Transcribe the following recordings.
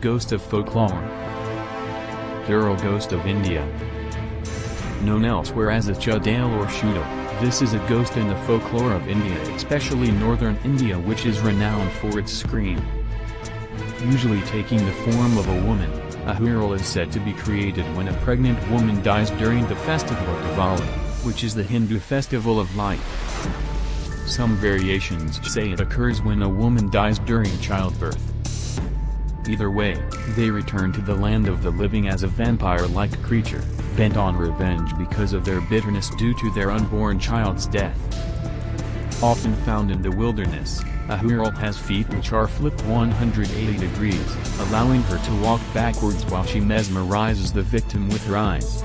ghost of folklore. Hero ghost of India. Known elsewhere as a Chudale or Shudal, this is a ghost in the folklore of India, especially northern India, which is renowned for its scream. Usually taking the form of a woman, a hero is said to be created when a pregnant woman dies during the festival of Diwali, which is the Hindu festival of light. Some variations say it occurs when a woman dies during childbirth. Either way, they return to the land of the living as a vampire-like creature, bent on revenge because of their bitterness due to their unborn child's death. Often found in the wilderness, a hero has feet which are flipped 180 degrees, allowing her to walk backwards while she mesmerizes the victim with her eyes.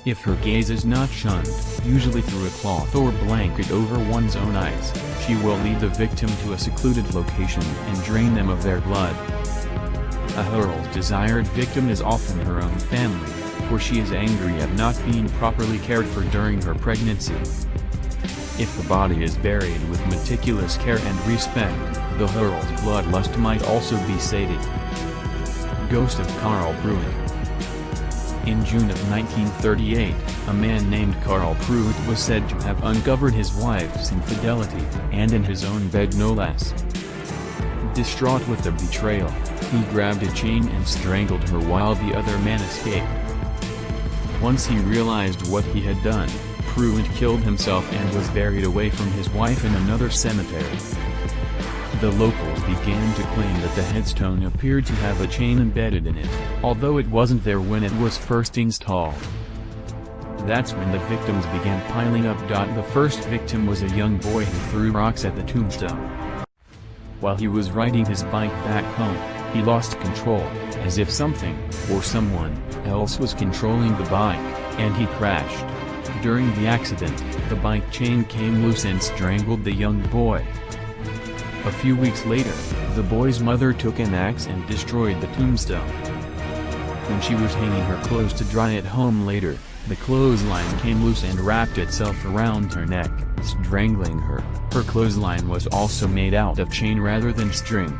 If her gaze is not shunned, usually through a cloth or blanket over one's own eyes, she will lead the victim to a secluded location and drain them of their blood. A hero's desired victim is often her own family, for she is angry at not being properly cared for during her pregnancy. If the body is buried with meticulous care and respect, the hero's bloodlust might also be sated. Ghost of Karl Pruitt. In June of 1938, a man named Karl Pruitt was said to have uncovered his wife's infidelity, and in his own bed no less. Distraught with the betrayal, he grabbed a chain and strangled her while the other man escaped. Once he realized what he had done, Pruitt killed himself and was buried away from his wife in another cemetery. The locals began to claim that the headstone appeared to have a chain embedded in it, although it wasn't there when it was first installed. That's when the victims began piling up. The first victim was a young boy who threw rocks at the tombstone. While he was riding his bike back home, he lost control, as if something, or someone, else was controlling the bike, and he crashed. During the accident, the bike chain came loose and strangled the young boy. A few weeks later, the boy's mother took an axe and destroyed the tombstone. When she was hanging her clothes to dry at home later, the clothesline came loose and wrapped itself around her neck, strangling her. Her clothesline was also made out of chain rather than string.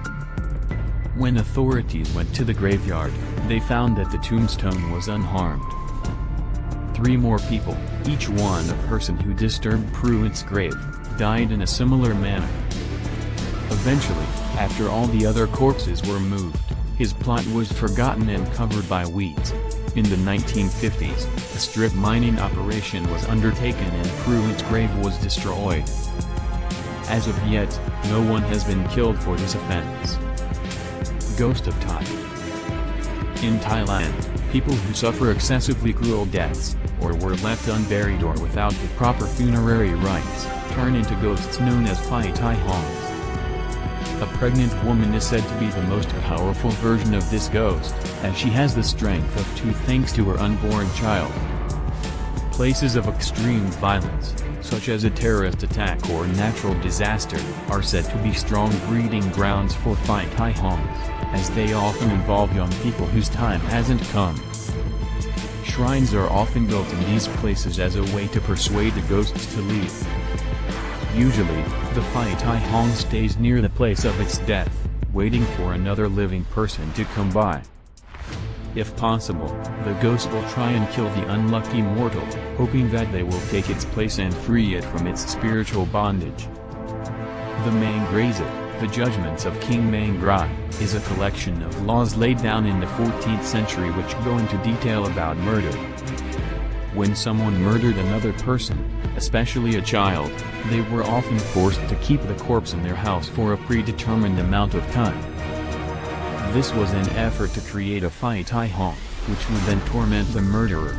When authorities went to the graveyard, they found that the tombstone was unharmed. 3 more people, each one a person who disturbed Pruitt's grave, died in a similar manner. Eventually, after all the other corpses were moved, his plot was forgotten and covered by weeds. In the 1950s, a strip mining operation was undertaken and Pruitt's grave was destroyed. As of yet, no one has been killed for this offense. Ghost of Thai. In Thailand, people who suffer excessively cruel deaths, or were left unburied or without the proper funerary rites, turn into ghosts known as Phai Thai Hongs. A pregnant woman is said to be the most powerful version of this ghost, as she has the strength of 2 thanks to her unborn child. Places of extreme violence, such as a terrorist attack or natural disaster, are said to be strong breeding grounds for Phai Thai Hongs, as they often involve young people whose time hasn't come. Shrines are often built in these places as a way to persuade the ghosts to leave. Usually, the Phai Thai Hong stays near the place of its death, waiting for another living person to come by. If possible, the ghost will try and kill the unlucky mortal, hoping that they will take its place and free it from its spiritual bondage. The Mangrazit, the Judgments of King Mangrai, is a collection of laws laid down in the 14th century which go into detail about murder. When someone murdered another person, especially a child, they were often forced to keep the corpse in their house for a predetermined amount of time. This was an effort to create a Phai Thai Hong, which would then torment the murderer.